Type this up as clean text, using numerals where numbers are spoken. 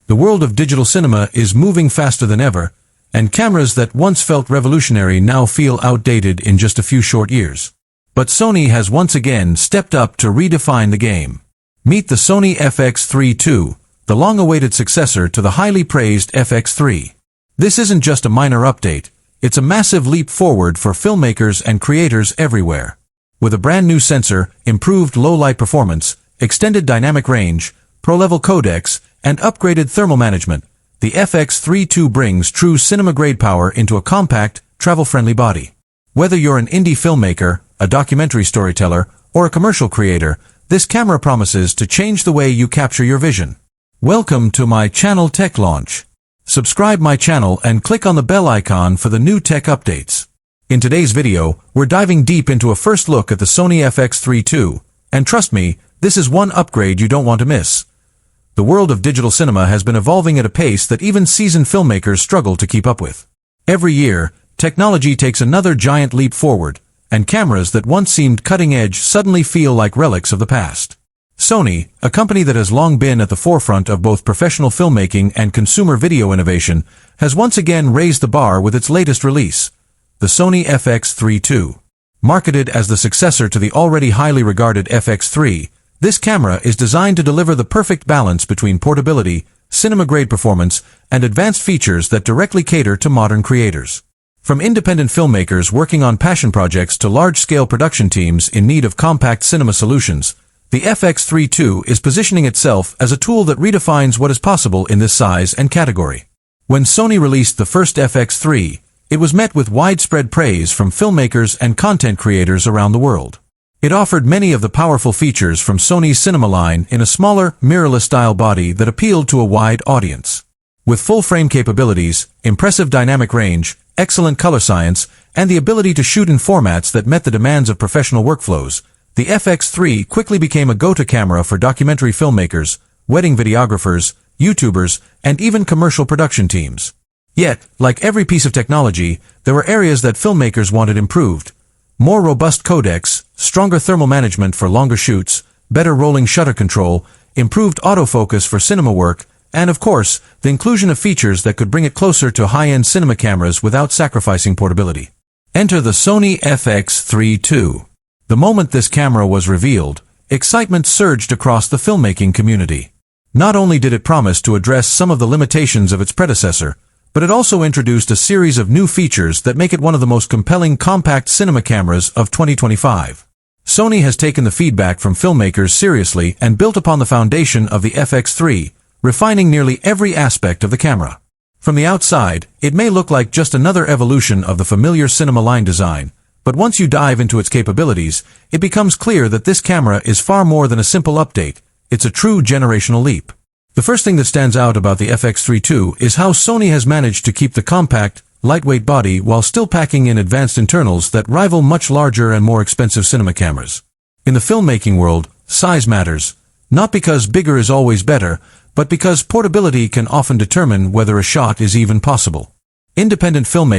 The world of digital cinema is moving faster than ever, and cameras that once felt revolutionary now feel outdated in just a few short years. But Sony has once again stepped up to redefine the game. Meet the Sony FX3 II, the long-awaited successor to the highly praised FX3. This isn't just a minor update, it's a massive leap forward for filmmakers and creators everywhere. With a brand new sensor, improved low-light performance, extended dynamic range, pro-level codecs, and upgraded thermal management, the FX3 II brings true cinema-grade power into a compact, travel-friendly body. Whether you're an indie filmmaker, a documentary storyteller, or a commercial creator, this camera promises to change the way you capture your vision. Welcome to my channel Tech Launch. Subscribe my channel and click on the bell icon for the new tech updates. In today's video, we're diving deep into a first look at the Sony FX3 II, and trust me, this is one upgrade you don't want to miss. The world of digital cinema has been evolving at a pace that even seasoned filmmakers struggle to keep up with. Every year, technology takes another giant leap forward, and cameras that once seemed cutting-edge suddenly feel like relics of the past. Sony, a company that has long been at the forefront of both professional filmmaking and consumer video innovation, has once again raised the bar with its latest release, the Sony FX3 II. Marketed as the successor to the already highly regarded FX3, this camera is designed to deliver the perfect balance between portability, cinema-grade performance, and advanced features that directly cater to modern creators. From independent filmmakers working on passion projects to large-scale production teams in need of compact cinema solutions, the FX3 II is positioning itself as a tool that redefines what is possible in this size and category. When Sony released the first FX3, it was met with widespread praise from filmmakers and content creators around the world. It offered many of the powerful features from Sony's cinema line in a smaller, mirrorless-style body that appealed to a wide audience. With full-frame capabilities, impressive dynamic range, excellent color science, and the ability to shoot in formats that met the demands of professional workflows, the FX3 quickly became a go-to camera for documentary filmmakers, wedding videographers, YouTubers, and even commercial production teams. Yet, like every piece of technology, there were areas that filmmakers wanted improved. More robust codecs, stronger thermal management for longer shoots, better rolling shutter control, improved autofocus for cinema work, and of course, the inclusion of features that could bring it closer to high-end cinema cameras without sacrificing portability. Enter the Sony FX3 II. The moment this camera was revealed, excitement surged across the filmmaking community. Not only did it promise to address some of the limitations of its predecessor, but it also introduced a series of new features that make it one of the most compelling compact cinema cameras of 2025. Sony has taken the feedback from filmmakers seriously and built upon the foundation of the FX3, refining nearly every aspect of the camera. From the outside, it may look like just another evolution of the familiar cinema line design, but once you dive into its capabilities, it becomes clear that this camera is far more than a simple update. It's a true generational leap. The first thing that stands out about the FX3 II is how Sony has managed to keep the compact, lightweight body while still packing in advanced internals that rival much larger and more expensive cinema cameras. In the filmmaking world, size matters, not because bigger is always better, but because portability can often determine whether a shot is even possible. Independent filmmakers